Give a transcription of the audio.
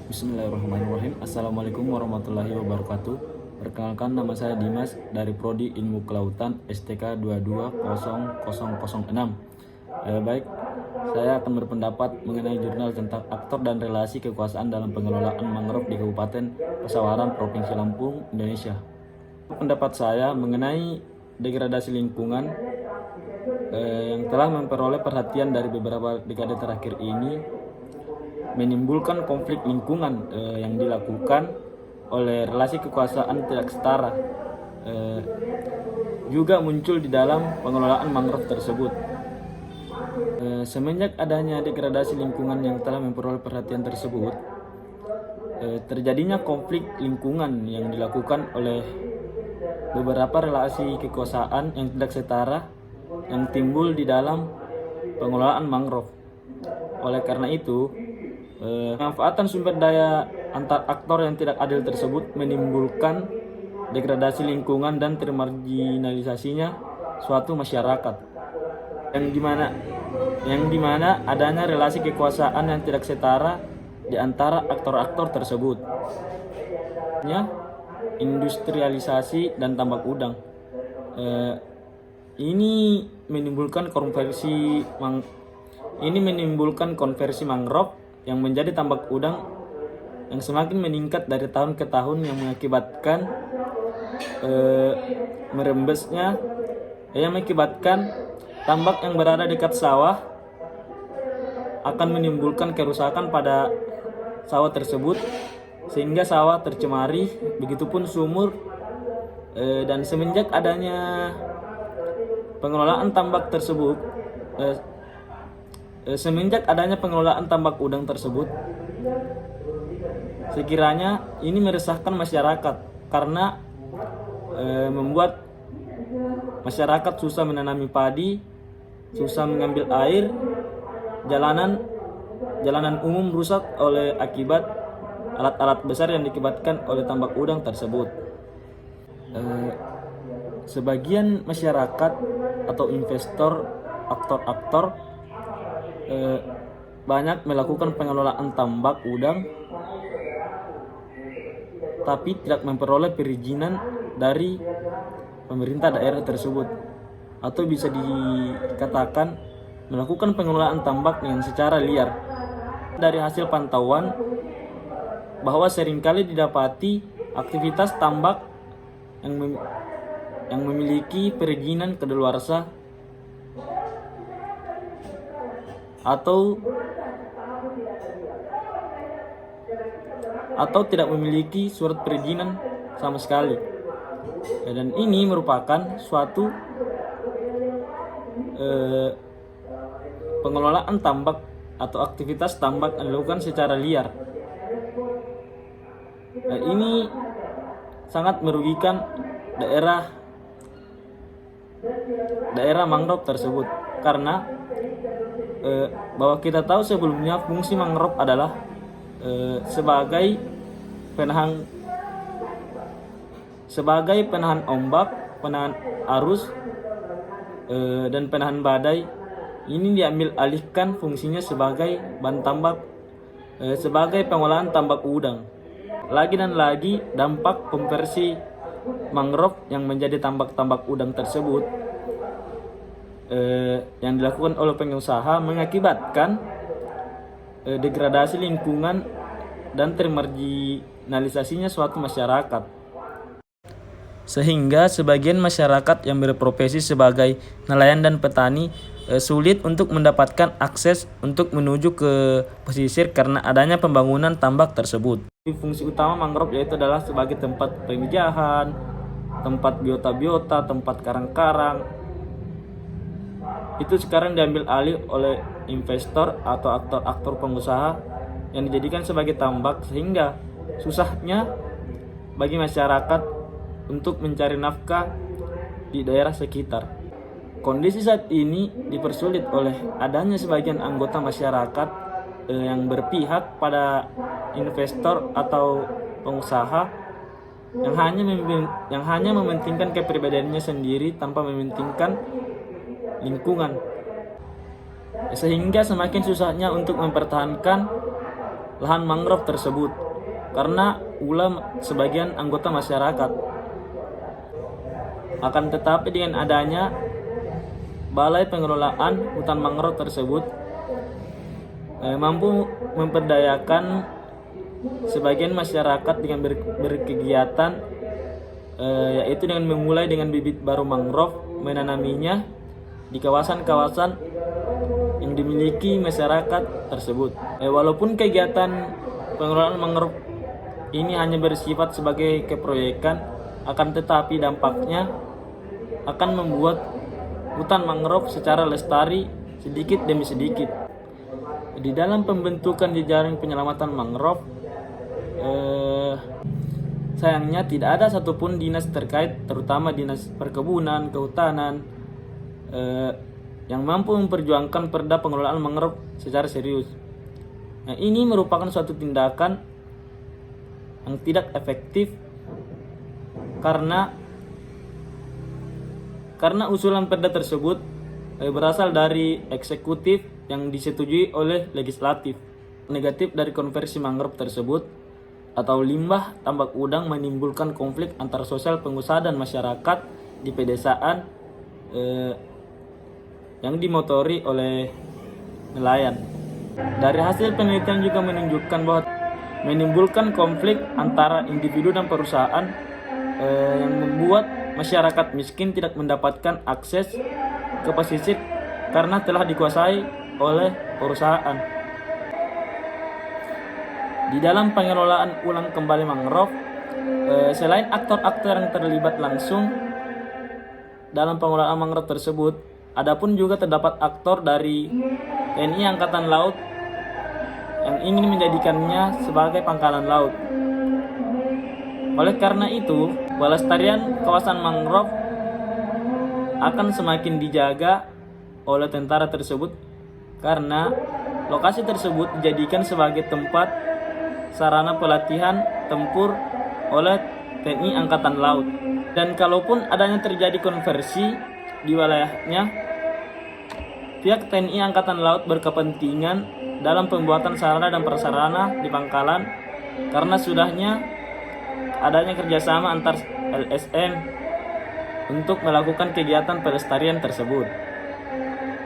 Bismillahirrahmanirrahim. Assalamualaikum warahmatullahi wabarakatuh. Perkenalkan, nama saya Dimas dari Prodi Ilmu Kelautan STK 220006. Baik, saya akan berpendapat mengenai jurnal tentang aktor dan relasi kekuasaan dalam pengelolaan mangrove di Kabupaten Pesawaran, Provinsi Lampung, Indonesia. Pendapat saya mengenai degradasi lingkungan yang telah memperoleh perhatian dari beberapa dekade terakhir ini menimbulkan konflik lingkungan yang dilakukan oleh relasi kekuasaan tidak setara, juga muncul di dalam pengelolaan mangrove tersebut. Semenjak adanya degradasi lingkungan yang telah memperoleh perhatian tersebut, terjadinya konflik lingkungan yang dilakukan oleh beberapa relasi kekuasaan yang tidak setara yang timbul di dalam pengelolaan mangrove. Oleh karena itu, pemanfaatan sumber daya antar aktor yang tidak adil tersebut menimbulkan degradasi lingkungan dan termarginalisasinya suatu masyarakat yang dimana adanya relasi kekuasaan yang tidak setara di antara aktor-aktor tersebut. Industrialisasi dan tambak udang. Ini menimbulkan konversi mangrove yang menjadi tambak udang yang semakin meningkat dari tahun ke tahun, yang mengakibatkan tambak yang berada dekat sawah akan menimbulkan kerusakan pada sawah tersebut sehingga sawah tercemari, begitupun sumur. Dan semenjak adanya pengelolaan tambak udang tersebut, sekiranya ini meresahkan masyarakat karena membuat masyarakat susah menanami padi, susah mengambil air, jalanan umum rusak oleh akibat alat-alat besar yang dikibatkan oleh tambak udang tersebut. Sebagian masyarakat atau investor, aktor-aktor banyak melakukan pengelolaan tambak udang tapi tidak memperoleh perizinan dari pemerintah daerah tersebut, atau bisa dikatakan melakukan pengelolaan tambak dengan secara liar. Dari hasil pantauan bahwa seringkali didapati aktivitas tambak yang memiliki perizinan kadaluarsa atau tidak memiliki surat perizinan sama sekali. Dan ini merupakan suatu pengelolaan tambak atau aktivitas tambak yang dilakukan secara liar. Ini sangat merugikan daerah mangrove tersebut, karena bahwa kita tahu sebelumnya fungsi mangrove adalah sebagai penahan ombak, penahan arus, dan penahan badai. Ini diambil alihkan fungsinya sebagai bahan tambak, sebagai pengolahan tambak udang. Lagi dan lagi, dampak konversi mangrove yang menjadi tambak udang tersebut yang dilakukan oleh pengusaha mengakibatkan degradasi lingkungan dan termarginalisasinya suatu masyarakat, sehingga sebagian masyarakat yang berprofesi sebagai nelayan dan petani sulit untuk mendapatkan akses untuk menuju ke pesisir karena adanya pembangunan tambak tersebut. Fungsi utama mangrove yaitu adalah sebagai tempat pemijahan, tempat biota-biota, tempat karang-karang. Itu sekarang diambil alih oleh investor atau aktor pengusaha yang dijadikan sebagai tambak, sehingga susahnya bagi masyarakat untuk mencari nafkah di daerah sekitar. Kondisi saat ini dipersulit oleh adanya sebagian anggota masyarakat yang berpihak pada investor atau pengusaha yang hanya mementingkan kepribadiannya sendiri tanpa mementingkan lingkungan, sehingga semakin susahnya untuk mempertahankan lahan mangrove tersebut karena ulah sebagian anggota masyarakat. Akan tetapi dengan adanya Balai Pengelolaan Hutan Mangrove tersebut mampu memperdayakan sebagian masyarakat dengan berkegiatan, yaitu dengan memulai dengan bibit baru mangrove, menanaminya di kawasan-kawasan yang dimiliki masyarakat tersebut. Walaupun kegiatan pengelolaan mangrove ini hanya bersifat sebagai keproyekan, akan tetapi dampaknya akan membuat hutan mangrove secara lestari sedikit demi sedikit. Di dalam pembentukan jejaring penyelamatan mangrove, sayangnya tidak ada satupun dinas terkait, terutama dinas perkebunan, kehutanan, yang mampu memperjuangkan perda pengelolaan mangrove secara serius. Nah, ini merupakan suatu tindakan yang tidak efektif karena usulan perda tersebut berasal dari eksekutif yang disetujui oleh legislatif. Negatif dari konversi mangrove tersebut atau limbah tambak udang menimbulkan konflik antar sosial pengusaha dan masyarakat di pedesaan yang dimotori oleh nelayan. Dari hasil penelitian juga menunjukkan bahwa menimbulkan konflik antara individu dan perusahaan yang membuat masyarakat miskin tidak mendapatkan akses ke pesisir karena telah dikuasai oleh perusahaan. Di dalam pengelolaan ulang kembali mangrove, selain aktor-aktor yang terlibat langsung dalam pengelolaan mangrove tersebut, adapun juga terdapat aktor dari TNI Angkatan Laut yang ingin menjadikannya sebagai pangkalan laut. Oleh karena itu, pelestarian kawasan mangrove akan semakin dijaga oleh tentara tersebut karena lokasi tersebut dijadikan sebagai tempat sarana pelatihan tempur oleh TNI Angkatan Laut. Dan kalaupun adanya terjadi konversi di wilayahnya, pihak TNI Angkatan Laut berkepentingan dalam pembuatan sarana dan prasarana di pangkalan karena sudahnya adanya kerjasama antar LSM untuk melakukan kegiatan pelestarian tersebut.